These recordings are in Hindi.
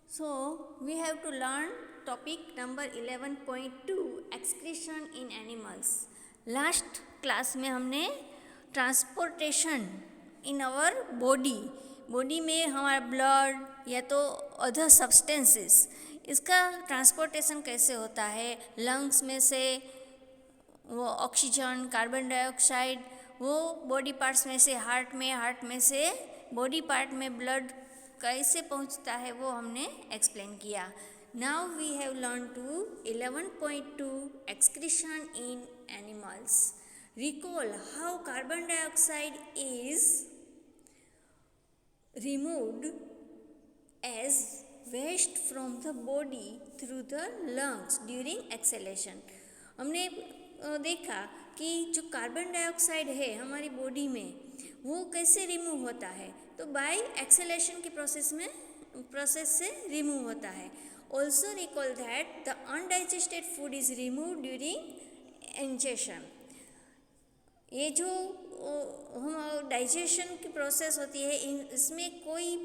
So we have to learn topic number 11.2 excretion in animals. Last class में हमने ट्रांसपोर्टेशन इन आवर बॉडी में हमारा ब्लड या तो अदर सब्सटेंसेस इसका ट्रांसपोर्टेशन कैसे होता है, लंग्स में से वो ऑक्सीजन, कार्बन डाइऑक्साइड वो बॉडी पार्ट्स में से हार्ट में से बॉडी पार्ट में ब्लड कैसे पहुंचता है वो हमने एक्सप्लेन किया. Now we have learn to 11.2 excretion in animals. Recall how carbon dioxide is removed as waste from the body through the lungs during exhalation. हमने देखा कि जो कार्बन डाइऑक्साइड है हमारी बॉडी में वो कैसे रिमूव होता है, तो बाय एक्सेलेशन की प्रोसेस से रिमूव होता है. Also recall that the undigested food is remove during ingestion. ये जो हम डाइजेशन की प्रोसेस होती है इसमें कोई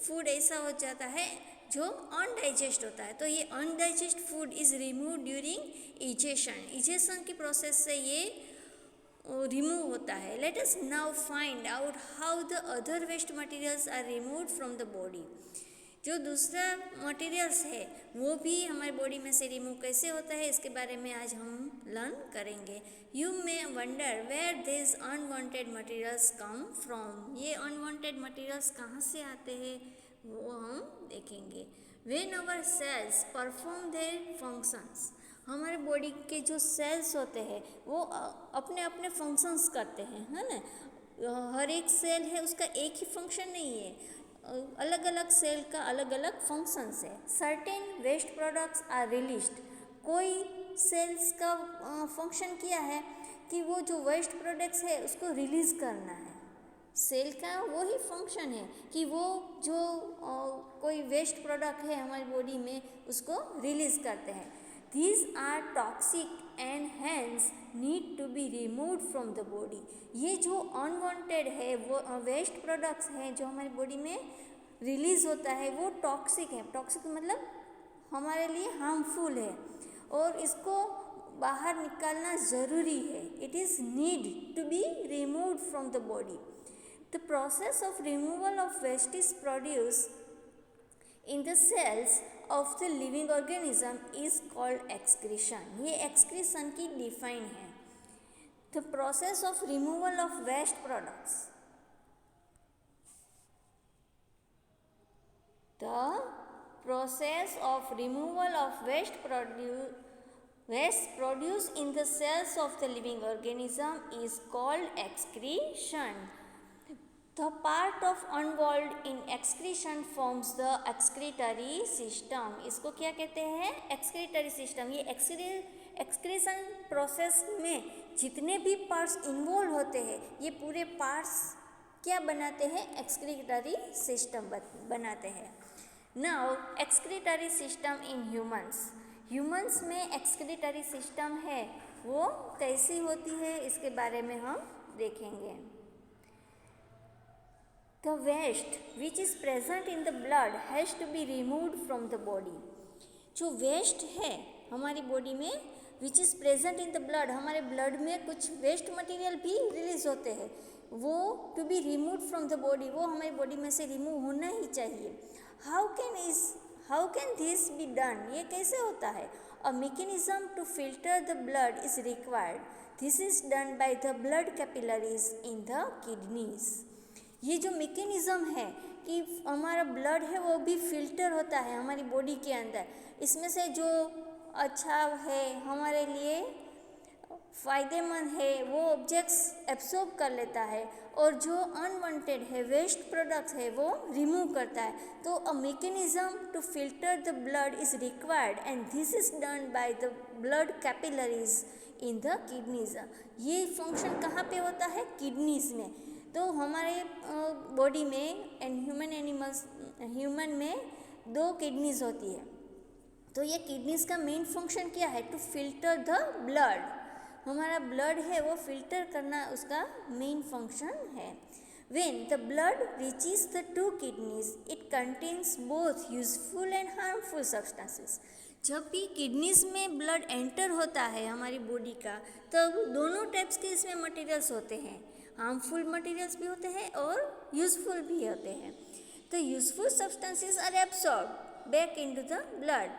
फूड ऐसा हो जाता है जो अनडाइजेस्ट होता है, तो ये undigest food is remove during egestion की प्रोसेस से ये रिमूव होता है. Let us now find out how the other waste materials are removed from the body. जो दूसरा मटेरियल्स है वो भी हमारी बॉडी में से रिमूव कैसे होता है इसके बारे में आज हम लर्न करेंगे. You may wonder where this unwanted materials come from. ये अनवांटेड मटेरियल्स कहाँ से आते हैं वो हम देखेंगे. When our cells perform their functions, हमारे बॉडी के जो सेल्स होते हैं वो अपने अपने फंक्शंस करते हैं, है ना. हर एक सेल है उसका एक ही फंक्शन नहीं है, अलग अलग सेल का अलग अलग फंक्शंस है. Certain waste products are released. कोई सेल्स का फंक्शन किया है कि वो जो वेस्ट प्रोडक्ट्स है उसको रिलीज़ करना है. सेल का वही फंक्शन है कि वो जो कोई वेस्ट प्रोडक्ट है हमारी बॉडी में उसको रिलीज़ करते हैं. These are toxic and hence need to be removed from the body. ये जो अनवांटेड है वो वेस्ट प्रोडक्ट्स हैं जो हमारी बॉडी में रिलीज़ होता है वो टॉक्सिक है. टॉक्सिक मतलब हमारे लिए हार्मफुल है और इसको बाहर निकालना ज़रूरी है. It is need to be removed from the body. The process of removal of waste is produce in the cells of the living organism is called excretion. ये एक्सक्रीशन की डिफाइन है. The process of removal of waste products. The process of removal of waste produce in the cells of the living organism is called excretion. The part of unwalled in excretion forms the excretory system. इसको क्या कहते हैं? excretory system. ये excretion प्रोसेस में जितने भी पार्ट्स इन्वॉल्व होते हैं ये पूरे पार्ट्स क्या बनाते हैं? excretory system बनाते हैं. Now excretory system in humans में excretory system है वो कैसी होती है इसके बारे में हम देखेंगे. The waste which is present in the blood has to be removed from the body. जो वेस्ट है हमारी बॉडी में which is present in the blood, हमारे ब्लड में कुछ वेस्ट मटेरियल भी रिलीज होते हैं वो to be removed from the body, वो हमारी बॉडी में से रिमूव होना ही चाहिए. How can this be done? ये कैसे होता है? A mechanism to filter the blood is required. This is done by the blood capillaries in the kidneys. ये जो मैकेनिज़्म है कि हमारा ब्लड है वो भी फिल्टर होता है हमारी बॉडी के अंदर. इसमें से जो अच्छा है हमारे लिए फ़ायदेमंद है वो ऑब्जेक्ट्स एब्सॉर्ब कर लेता है और जो अनवांटेड है वेस्ट प्रोडक्ट्स है वो रिमूव करता है. तो a mechanism to filter the blood is required and this is done by the blood capillaries in the kidneys. ये फंक्शन कहाँ पे होता है? किडनीज में. तो हमारे बॉडी में ह्यूमन में 2 किडनीज होती है. तो ये किडनीज का मेन फंक्शन क्या है? To filter the blood. हमारा ब्लड है वो फिल्टर करना उसका मेन फंक्शन है. When the blood reaches the two kidneys, it contains both useful and harmful substances. जब भी किडनीज में ब्लड एंटर होता है हमारी बॉडी का, तब दोनों टाइप्स के इसमें मटेरियल्स होते हैं, हार्मफुल मटेरियल्स भी होते हैं और यूजफुल भी होते हैं. The useful substances are absorb back into the blood.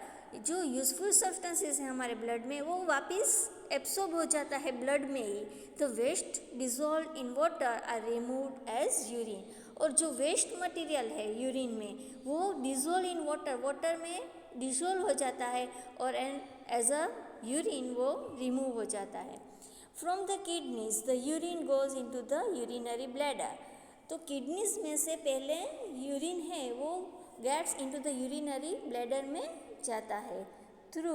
जो यूजफुल सब्सटेंसेस हैं हमारे ब्लड में, वो वापस एब्सॉर्ब हो जाता है ब्लड में ही. The waste dissolve in water are removed as urine. और जो वेस्ट मटेरियल है यूरिन में, वो डिजोल्व इन वाटर में डिजोल्व हो जाता है और एज अ यूरिन वो रिमूव हो जाता है. From the kidneys the urine goes into the urinary bladder. तो किडनीज में से पहले यूरिन है वो gets into the urinary bladder में जाता है थ्रू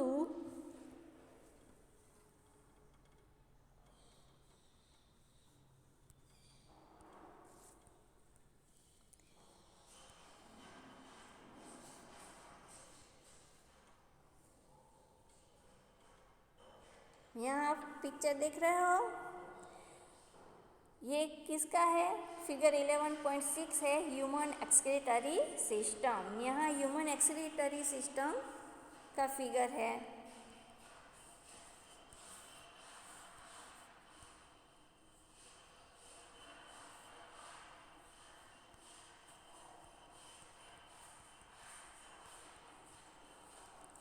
यहाँ आप पिक्चर देख रहे हो, ये किसका है? फिगर 11.6 है, ह्यूमन एक्सक्रीटरी सिस्टम. यहाँ ह्यूमन एक्सक्रीटरी सिस्टम का फिगर है.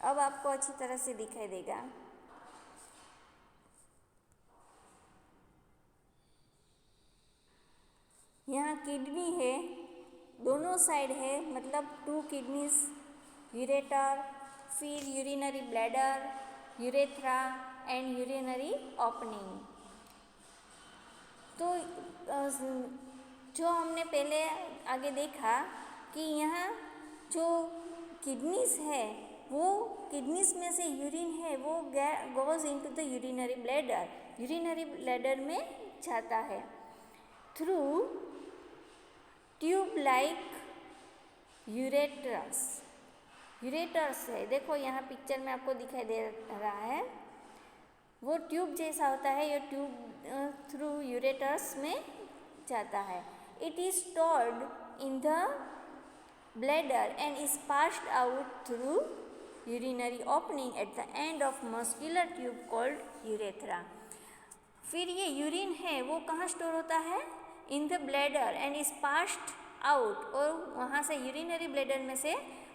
अब आपको अच्छी तरह से दिखाई देगा. यहाँ किडनी है, दोनों साइड है, मतलब 2 किडनीज, यूरेटर, फिर urinary bladder, urethra and urinary opening. तो जो हमने पहले आगे देखा कि यहाँ जो किडनीज है, वो किडनीज में से यूरिन है वो goes into the urinary bladder में जाता है थ्रू ट्यूब लाइक यूरेटर्स है. देखो यहाँ पिक्चर में आपको दिखाई दे रहा है, वो ट्यूब जैसा होता है. ये ट्यूब थ्रू यूरेटर्स में जाता है. It is stored in the bladder and is passed out through urinary opening at the end of muscular tube called urethra. फिर ये यूरिन है वो कहाँ स्टोर होता है? In the bladder and is passed out, और वहाँ से यूरिनरी ब्लैडर में से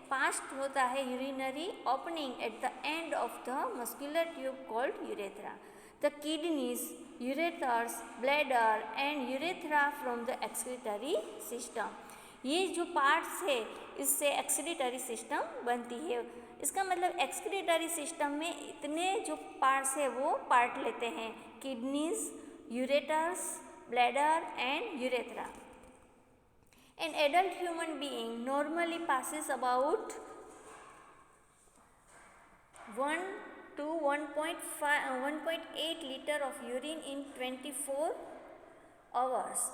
पास्ड होता है urinary opening at the end of the muscular tube called urethra. The kidneys, ureters, bladder and urethra from the excretory system. ये जो पार्ट्स है इससे एक्सक्रीटरी सिस्टम बनती है. इसका मतलब एक्सक्रीटरी सिस्टम में इतने जो पार्ट्स है वो पार्ट लेते हैं, kidneys, ureters, bladder and urethra. An adult human being normally passes about 1 to 1.8 liter of urine in 24 hours.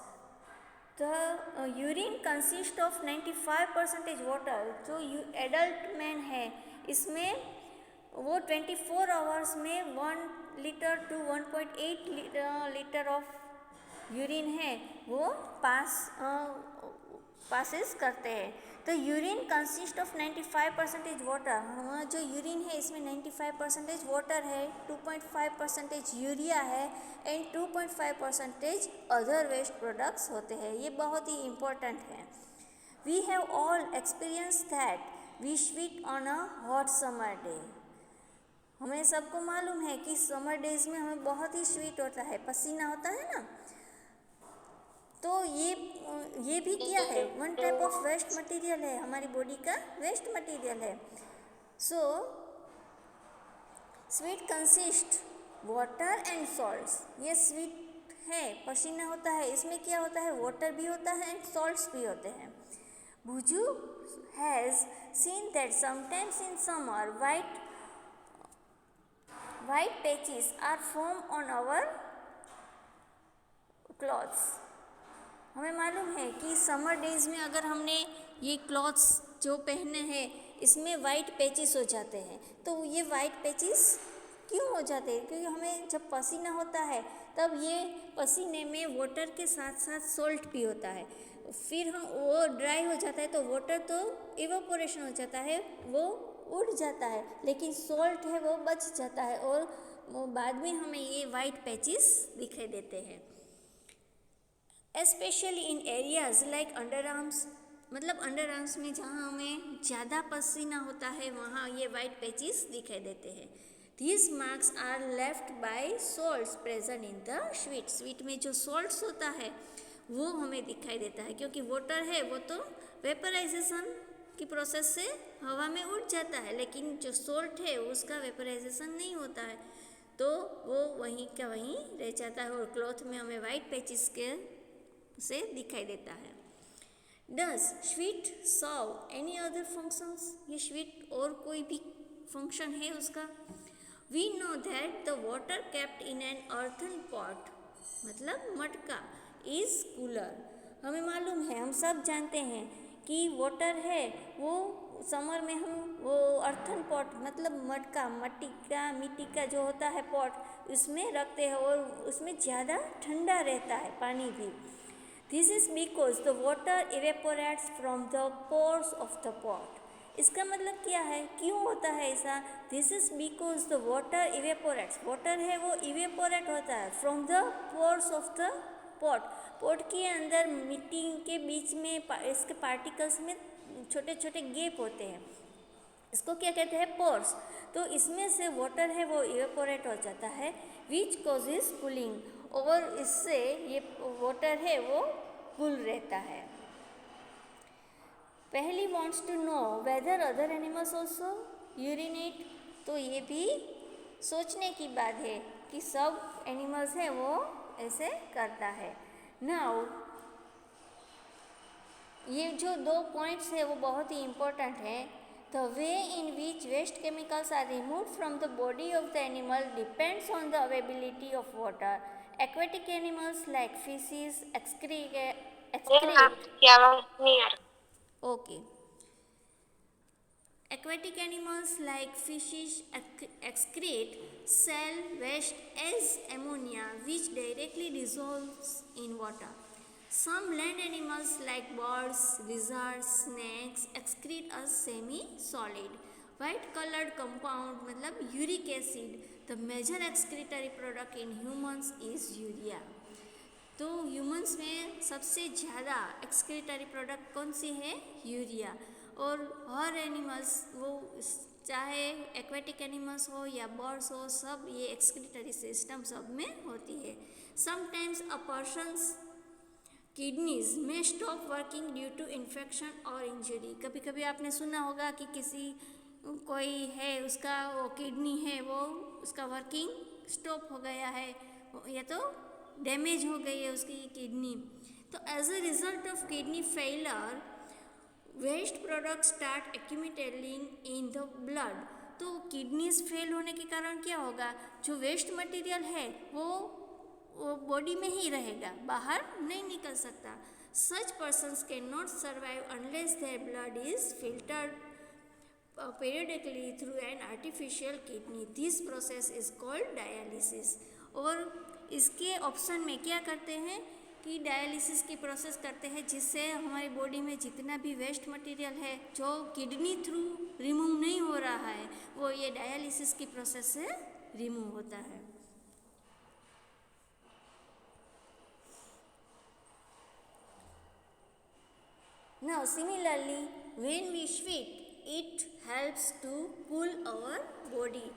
The urine consists of 95% water. जो एडल्ट मैन है इसमें वो 24 आवर्स में 1 litre to 1.8 litre of urine है वो पासेस करते हैं. तो यूरिन कंसिस्ट ऑफ 95% वाटर. हमारा जो यूरिन है इसमें 95% वाटर है, 2.5% यूरिया है एंड 2.5% अदर वेस्ट प्रोडक्ट्स होते हैं. ये बहुत ही इम्पोर्टेंट है. We have all experience that we sweat on a hot summer day. हमें सबको मालूम है कि समर डेज में हमें बहुत ही स्वीट होता है, पसीना होता है ना. तो ये भी क्या है? One type of waste material है, हमारी बॉडी का वेस्ट मटेरियल है. So sweat consist water and salts. ये स्वीट है, पसीना होता है, इसमें क्या होता है? वाटर भी होता है एंड सॉल्ट्स भी होते हैं. Bhuju has seen that sometimes in summer white patches are formed on our clothes. हमें मालूम है कि समर डेज में अगर हमने ये क्लॉथ्स जो पहने हैं इसमें वाइट पैचेस हो जाते हैं. तो ये वाइट पैचेस क्यों हो जाते हैं? क्योंकि हमें जब पसीना होता है तब ये पसीने में वाटर के साथ साथ सॉल्ट भी होता है, फिर हम वो ड्राई हो जाता है तो वाटर तो इवेपोरेशन हो जाता है, वो उड़ जाता है, लेकिन सॉल्ट है वो बच जाता है और वो बाद में हमें ये वाइट पैचेस दिखाई देते हैं। Especially in areas like under arms, मतलब अंडर आर्म्स में जहाँ हमें ज़्यादा पसीना होता है वहाँ ये वाइट पैचेस दिखाई देते हैं। These marks are left by salts present in the sweet. Sweet में जो सॉल्ट्स होता है वो हमें दिखाई देता है, क्योंकि वाटर है वो तो वेपराइजेशन की प्रोसेस से हवा में उड़ जाता है, लेकिन जो सॉल्ट है उसका वेपराइजेशन नहीं होता है, तो वो वहीं का वहीं रह जाता है और क्लॉथ में हमें वाइट पैचेस के से दिखाई देता है। Does sweet serve any other functions? ये sweet और कोई भी फंक्शन है उसका? We know that the water kept in an earthen pot, मतलब मटका, is cooler. हमें मालूम है, हम सब जानते हैं कि वाटर है वो समर में हम वो अर्थन पॉट मतलब मटका, मिट्टी का जो होता है पॉट, उसमें रखते हैं और उसमें ज़्यादा ठंडा रहता है पानी भी। This is because the water evaporates from the pores of the pot. इसका मतलब क्या है, क्यों होता है ऐसा? This is because the water evaporates, water है वो इवेपोरेट होता है from the pores of the pot, pot के अंदर मिट्टी के बीच में इसके पार्टिकल्स में छोटे छोटे गैप होते हैं, इसको क्या कहते हैं? पोर्स। तो इसमें से वाटर है वो इवेपोरेट हो जाता है, विच कॉजेज कूलिंग, और इससे ये वाटर है वो कूल रहता है। पहली wants to know whether other animals also urinate, तो ये भी सोचने की बात है कि सब एनिमल्स हैं वो ऐसे करता है। नाउ ये जो 2 पॉइंट्स है वो बहुत ही इम्पोर्टेंट है। The way in which waste chemicals are remove from the body of the animal depends on the availability of water. Aquatic animals like fishes Aquatic animals like fishes excrete cell waste as ammonia, which directly dissolves in water. Some land animals like birds, lizards, snakes excrete as semi-solid, white-colored compound मतलब uric acid. The major excretory product in humans is urea. तो ह्यूमंस में सबसे ज़्यादा एक्सक्रीटरी प्रोडक्ट कौन सी है? यूरिया। और हर एनिमल्स वो चाहे एक्वेटिक एनिमल्स हो या बर्ड्स हो, सब ये एक्सक्रीटरी सिस्टम सब में होती है। समटाइम्स अ पर्सन्स किडनीज में stop working due to infection और इंजरी। कभी कभी आपने सुना होगा कि किसी कोई है उसका वो किडनी है वो उसका वर्किंग स्टॉप हो गया है या तो डैमेज हो गई है उसकी किडनी। तो as a result of kidney failure waste product start accumulating in the blood. तो किडनीज फेल होने के कारण क्या होगा, जो वेस्ट मटेरियल है वो बॉडी में ही रहेगा, बाहर नहीं निकल सकता। Such persons can not survive unless their blood is filtered periodically through an artificial kidney. This process is called dialysis. और इसके ऑप्शन में क्या करते हैं कि डायलिसिस की प्रोसेस करते हैं, जिससे हमारी बॉडी में जितना भी वेस्ट मटेरियल है जो किडनी थ्रू रिमूव नहीं हो रहा है वो ये डायलिसिस की प्रोसेस से रिमूव होता है। Now similarly when we sweat it helps to cool our body.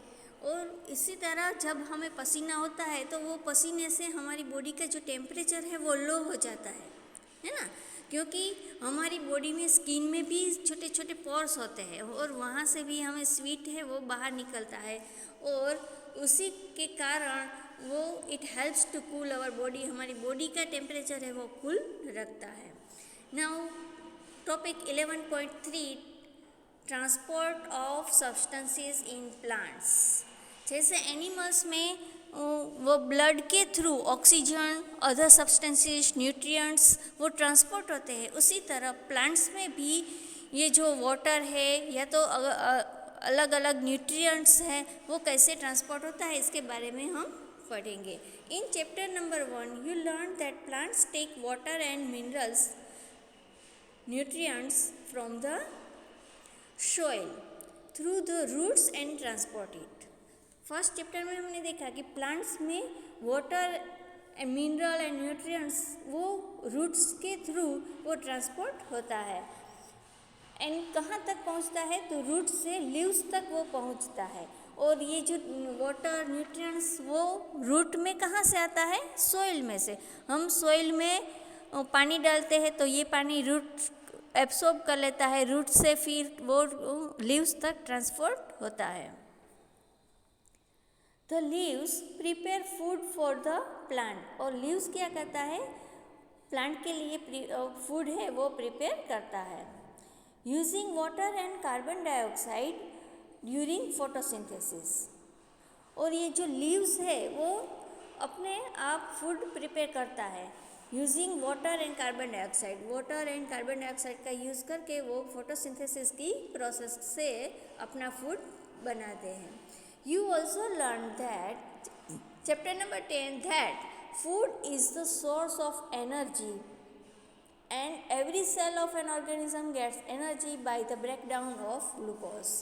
और इसी तरह जब हमें पसीना होता है तो वो पसीने से हमारी बॉडी का जो टेम्परेचर है वो लो हो जाता है ना, क्योंकि हमारी बॉडी में स्किन में भी छोटे छोटे पोर्स होते हैं और वहाँ से भी हमें स्वीट है वो बाहर निकलता है और उसी के कारण वो it helps to cool our body, हमारी बॉडी का टेम्परेचर है वो कूल रखता है। Now topic 11.3 transport of substances in plants. जैसे एनिमल्स में वो ब्लड के through oxygen, other substances, nutrients वो ट्रांसपोर्ट होते हैं, उसी तरह प्लांट्स में भी ये जो वाटर है या तो अलग अलग न्यूट्रिएंट्स हैं वो कैसे ट्रांसपोर्ट होता है इसके बारे में हम पढ़ेंगे। In chapter number 1 you learn that plants take water and minerals nutrients from the soil through the roots and transport it. First chapter में हमने देखा कि प्लांट्स में वाटर मिनरल एंड न्यूट्रिएंट्स वो रूट्स के थ्रू वो ट्रांसपोर्ट होता है एंड कहाँ तक पहुँचता है, तो रूट से लीव्स तक वो पहुँचता है। और ये जो वाटर न्यूट्रिएंट्स वो रूट में कहाँ से आता है, सोइल में से। हम सोइल में पानी डालते हैं तो ये पानी रूट एब्सॉर्ब कर लेता है, रूट से फिर वो लीव्स तक ट्रांसपोर्ट होता है। The leaves prepare food for the plant, और लीव्स क्या करता है, प्लांट के लिए फूड है वो प्रिपेयर करता है। Using water and carbon dioxide during photosynthesis, और ये जो लीव्स है वो अपने आप फूड प्रिपेयर करता है using water and carbon dioxide. Water and carbon dioxide का यूज़ करके वो फोटोसिंथेसिस की प्रोसेस से अपना फूड बनाते हैं। You also learn that chapter number 10 that food is the source of energy and every cell of an organism gets energy by the breakdown of glucose.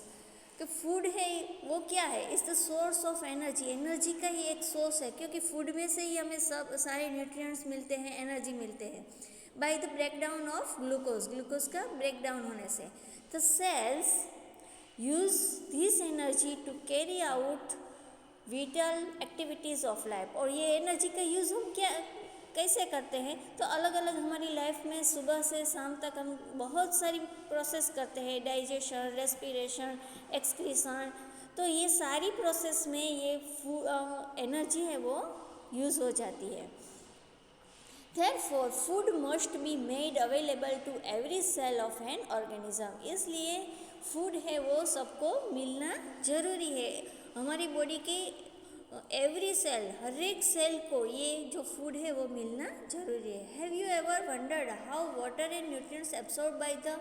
तो फूड है वो क्या है, is the source of energy, energy का ही एक सोर्स है, क्योंकि फूड में से ही हमें सब सारे न्यूट्रिएंट्स मिलते हैं, एनर्जी मिलते हैं by the breakdown of glucose, glucose का ब्रेकडाउन होने से। The cells use this energy to carry out vital activities of life, और ये एनर्जी का यूज़ हम क्या कैसे करते हैं, तो अलग अलग हमारी लाइफ में सुबह से शाम तक हम बहुत सारी प्रोसेस करते हैं, डाइजेशन, रेस्पिरेशन, एक्सक्रीशन, तो ये सारी प्रोसेस में ये एनर्जी है वो यूज़ हो जाती है। Therefore, food must be made available to every cell of an organism, इसलिए फूड है वो सबको मिलना ज़रूरी है। हमारी बॉडी के एवरी सेल, हर एक सेल को ये जो फूड है वो मिलना जरूरी है। Have you ever wondered how water and nutrients absorb by the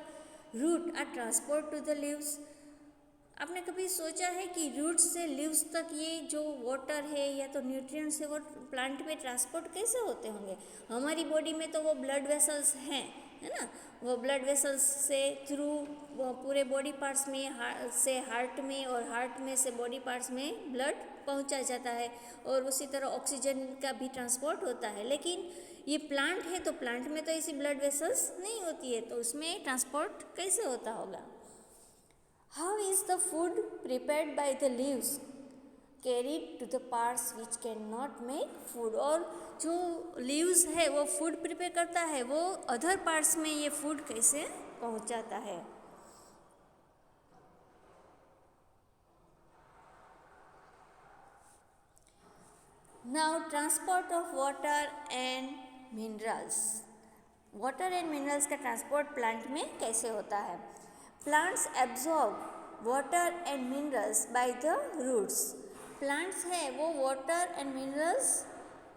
root are transport to the leaves? आपने कभी सोचा है कि रूट से लीव्स तक ये जो वाटर है या तो न्यूट्रिएंट्स है वो प्लांट में ट्रांसपोर्ट कैसे होते होंगे? हमारी बॉडी में तो वो ब्लड वेसल्स हैं, है ना, वो ब्लड वेसल्स से थ्रू पूरे बॉडी पार्ट्स में से हार्ट में, और हार्ट में से बॉडी पार्ट्स में ब्लड पहुंचा जाता है, और उसी तरह ऑक्सीजन का भी ट्रांसपोर्ट होता है। लेकिन ये प्लांट है तो प्लांट में तो ऐसी ब्लड वेसल्स नहीं होती है, तो उसमें ट्रांसपोर्ट कैसे होता होगा? How is the food prepared by the leaves carried to the parts which can not make food, और जो लीव्स है वो फूड प्रिपेयर करता है, वो अदर पार्ट्स में ये फूड कैसे पहुंचाता है? Now transport of water and minerals. Water and minerals का ट्रांसपोर्ट प्लांट में कैसे होता है? Plants absorb water and minerals by the roots. Plants है वो वाटर एंड मिनरल्स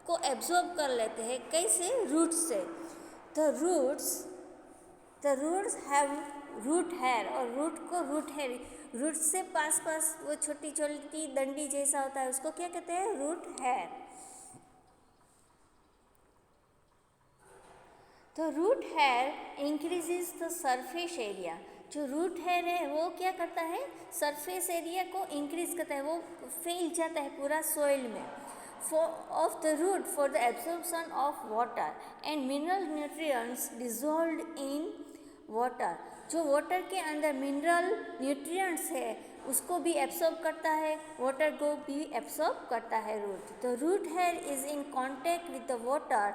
को एब्जॉर्ब कर लेते हैं, कैसे? रूट्स से। The roots have root hair, और रूट से पास वो छोटी छोटी डंडी जैसा होता है, उसको क्या कहते हैं? Root hair. The root hair increases the surface area. जो रूट हेयर है वो क्या करता है? सरफेस एरिया को इंक्रीज करता है, वो फैल जाता है पूरा सॉइल में। Of the root for the absorption of water and mineral nutrients dissolved in water. जो वाटर के अंदर मिनरल न्यूट्रिएंट्स है उसको भी एब्सॉर्ब करता है, वाटर को भी एब्सॉर्ब करता है root. The root hair is in contact with the water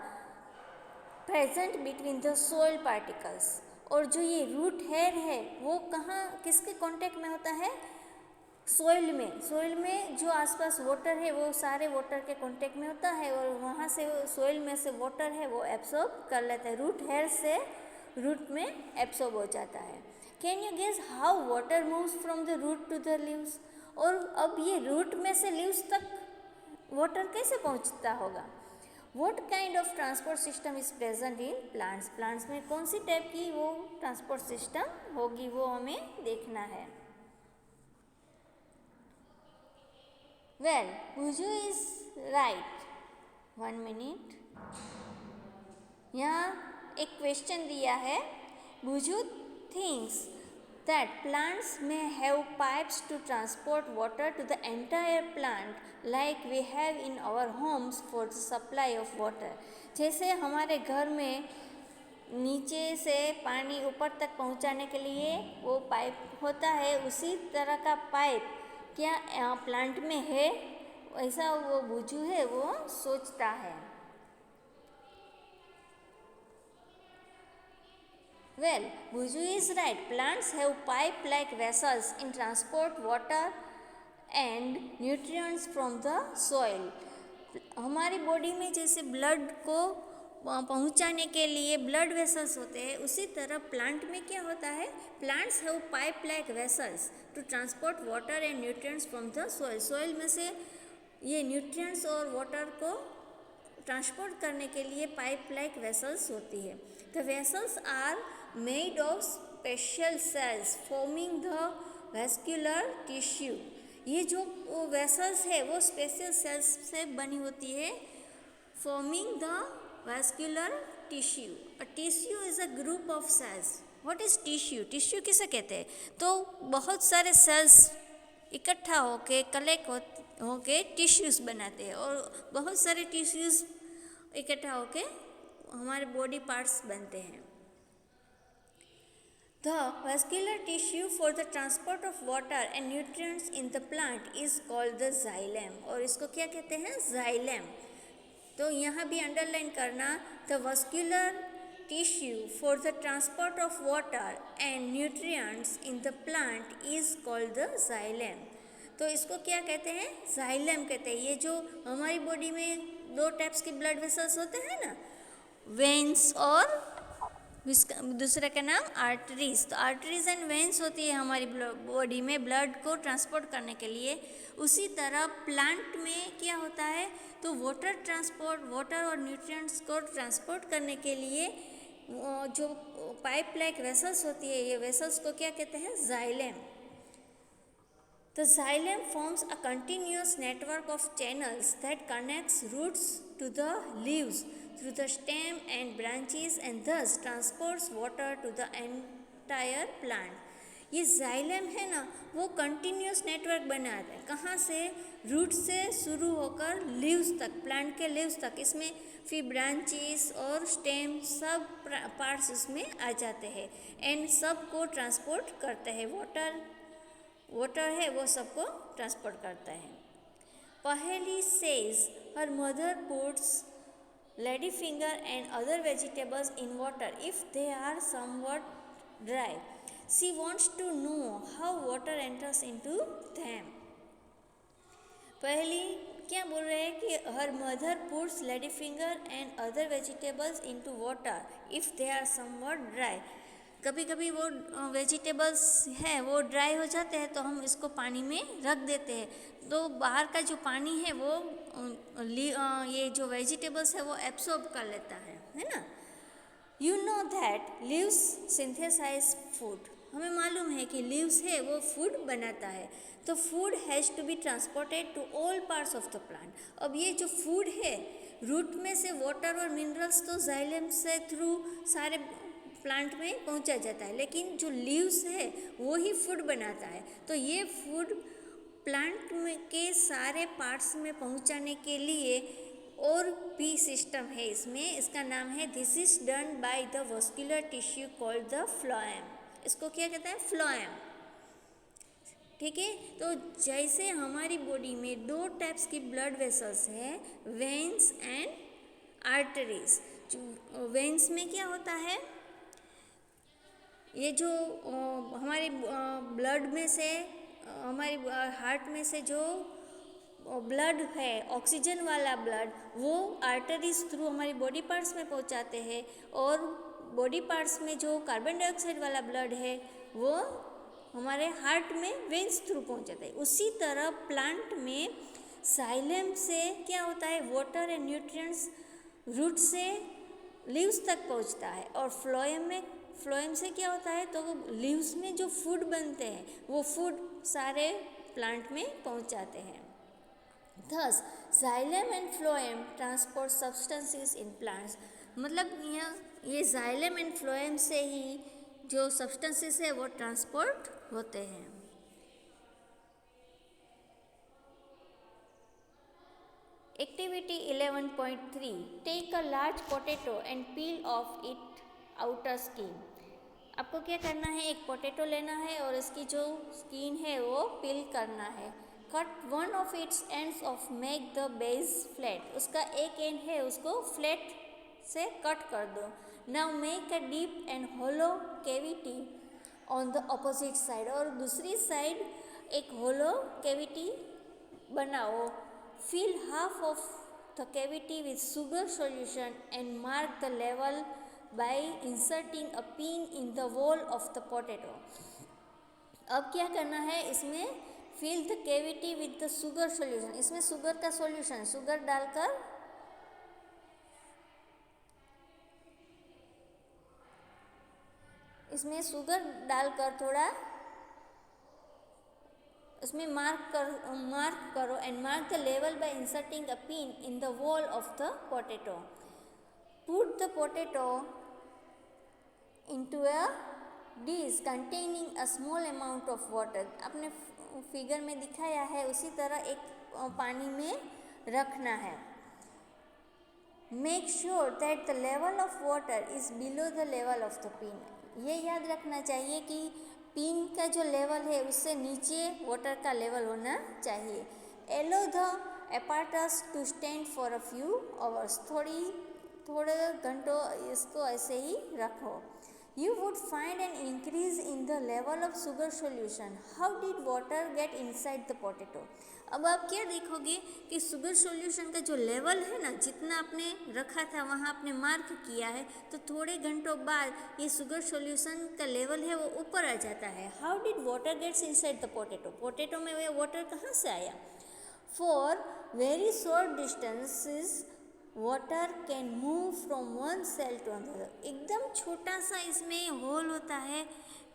present between the soil particles. और जो ये रूट हेयर है वो कहाँ किसके कांटेक्ट में होता है? सॉइल में। सॉइल में जो आसपास वाटर है वो सारे वाटर के कांटेक्ट में होता है, और वहाँ से सॉइल में से वाटर है वो एब्सॉर्ब कर लेता है, रूट हेयर से रूट में एब्सॉर्ब हो जाता है। Can you guess how water moves from the root to the leaves? और अब ये रूट में से लीव्स तक वाटर कैसे पहुँचता होगा? What kind of transport system is present in plants? Plants में कौन सी टाइप की वो ट्रांसपोर्ट सिस्टम होगी वो हमें देखना है। Well, Buju is right. 1 minute. यहाँ एक क्वेश्चन दिया है. Buju thinks that plants may have pipes to transport water to the entire plant like we have in our homes for the supply of water. जैसे हमारे घर में नीचे से पानी ऊपर तक पहुंचाने के लिए वो पाइप होता है, उसी तरह का पाइप क्या प्लांट में है, ऐसा वो बुजू है वो सोचता है. Well, Buju is right. Plants have pipe-like vessels in transport water and nutrients from the soil. हमारी बॉडी में जैसे ब्लड को पहुंचाने के लिए ब्लड वेसल्स होते हैं, उसी तरह प्लांट में क्या होता है, plants have pipe like vessels to transport water and nutrients from the soil. Soil में से ये न्यूट्रिएंट्स और वाटर को ट्रांसपोर्ट करने के लिए पाइप लाइक वेसल्स होती है. The vessels are made of special cells forming the vascular tissue. ये जो वेसल्स है वो स्पेशल सेल्स से बनी होती है. forming the vascular tissue. A tissue is a group of cells. What is tissue? Tissue किसे कहते हैं? तो बहुत सारे सेल्स इकट्ठा होके कलेक्ट होके टिश्यूज़ बनाते हैं, और बहुत सारे टिश्यूज़ इकट्ठा होके हमारे बॉडी पार्ट्स बनते हैं. The vascular tissue for the transport of water and nutrients in the plant is called the xylem. और इसको क्या कहते हैं? xylem. तो यहाँ भी अंडरलाइन करना, the vascular tissue for the transport of water and nutrients in the plant is called the xylem. तो इसको क्या कहते हैं? xylem कहते हैं. ये जो हमारी बॉडी में दो टाइप्स के ब्लड वेसल्स होते हैं ना, वेन्स और दूसरे का नाम आर्टरीज. तो आर्टरीज एंड वेन्स होती है हमारी बॉडी में ब्लड को ट्रांसपोर्ट करने के लिए. उसी तरह प्लांट में क्या होता है, तो वाटर और न्यूट्रिएंट्स को ट्रांसपोर्ट करने के लिए जो पाइप लाइक वेसल्स होती है, ये वेसल्स को क्या कहते हैं? xylem. The xylem forms a continuous network of channels that connects roots to the leaves through the stem and branches and thus transports water to the entire plant. ये xylem है ना, वो कंटिन्यूस नेटवर्क बनाता है. कहाँ से? रूट से शुरू होकर लीव्स तक, प्लांट के लीव्स तक. इसमें फिर ब्रांचेस और स्टेम सब पार्ट्स उसमें आ जाते हैं, एंड सब को ट्रांसपोर्ट करते हैं. वाटर है वो सबको ट्रांसपोर्ट करता है. पहेली says her mother puts ladyfinger and other vegetables in water if they are somewhat dry. She wants to know how water enters into them. पहली क्या बोल रहे हैं कि her mother puts ladyfinger and other vegetables into water if they are somewhat dry. कभी कभी वो वेजिटेबल्स हैं वो ड्राई हो जाते हैं, तो हम इसको पानी में रख देते हैं, तो बाहर का जो पानी है वो ये जो वेजिटेबल्स है वो एब्सॉर्ब कर लेता है ना. You know that leaves synthesise food. हमें मालूम है कि लीव्स है वो फूड बनाता है. तो food has to be transported to all parts of the plant. अब ये जो फूड है, रूट में से वाटर और मिनरल्स तो जाइलम से थ्रू सारे प्लांट में पहुंचा जाता है, लेकिन जो लीव्स है वो ही फूड बनाता है. तो ये फूड प्लांट में के सारे पार्ट्स में पहुंचाने के लिए और भी सिस्टम है इसमें. इसका नाम है, this is done by the vascular tissue called the phloem. इसको क्या कहते हैं? फ्लोएम. ठीक है. तो जैसे हमारी बॉडी में दो टाइप्स की ब्लड वेसल्स है, वेन्स एंड आर्टरीज. वेन्स में क्या होता है, ये जो हमारे ब्लड में से, हमारी हार्ट में से जो ब्लड है, ऑक्सीजन वाला ब्लड, वो आर्टरीज थ्रू हमारी बॉडी पार्ट्स में पहुंचाते हैं, और बॉडी पार्ट्स में जो कार्बन डाइऑक्साइड वाला ब्लड है वो हमारे हार्ट में वेन्स थ्रू पहुंचाता है. उसी तरह प्लांट में साइलेम से क्या होता है, वाटर एंड न्यूट्रिएंट्स रूट से लीव्स तक पहुंचता है, और फ्लोएम से क्या होता है, तो लीव्स में जो फूड बनते हैं वो फूड सारे प्लांट में पहुंचाते हैं. Thus, xylem and phloem transport substances in plants. मतलब यहाँ ये xylem and phloem से ही जो substances है वो ट्रांसपोर्ट होते हैं. Activity 11.3. Take a large potato and peel off its outer skin. आपको क्या करना है, एक पोटैटो लेना है और इसकी जो स्किन है वो पील करना है. Cut one of its ends of make the base flat. उसका एक एंड है उसको फ्लैट से कट कर दो. Now make a deep and hollow cavity on the opposite side. और दूसरी साइड एक होलो कैविटी बनाओ. Fill half of the cavity with sugar solution and mark the level by inserting a pin in the wall of the potato. अब क्या करना है, इसमें fill the cavity with the sugar solution. इसमें शुगर का सॉल्यूशन, शुगर डालकर इसमें शुगर डालकर थोड़ा उसमें मार्क करो and mark the level by inserting a pin in the wall of the potato. Put the potato into a dish containing a small amount of water. आपने फिगर में दिखाया है उसी तरह एक पानी में रखना है. Make sure that the level of water is below the level of the pin. ये याद रखना चाहिए कि पिन का जो लेवल है उससे नीचे वाटर का लेवल होना चाहिए. Allow the apparatus to stand for a few hours. थोड़े घंटों इसको ऐसे ही रखो. You would find an increase in the level of sugar solution. How did water get inside the potato? अब आप क्या देखोगे कि शुगर सॉल्यूशन का जो लेवल है ना, जितना आपने रखा था वहाँ आपने मार्क किया है, तो थोड़े घंटों बाद ये शुगर सॉल्यूशन का लेवल है वो ऊपर आ जाता है. How did water gets inside the potato. Potato में वो वाटर कहाँ से आया. For very short distances water can move from one cell to another. एकदम छोटा सा इसमें होल होता है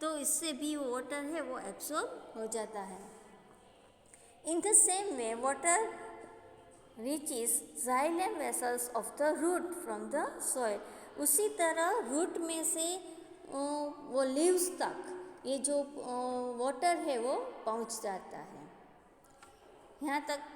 तो इससे भी वाटर है वो एब्सॉर्ब हो जाता है. In the same way water reaches xylem vessels of the root from the soil. उसी तरह रूट में से वो लीव्स तक ये जो वाटर है वो पहुंच जाता है. यहाँ तक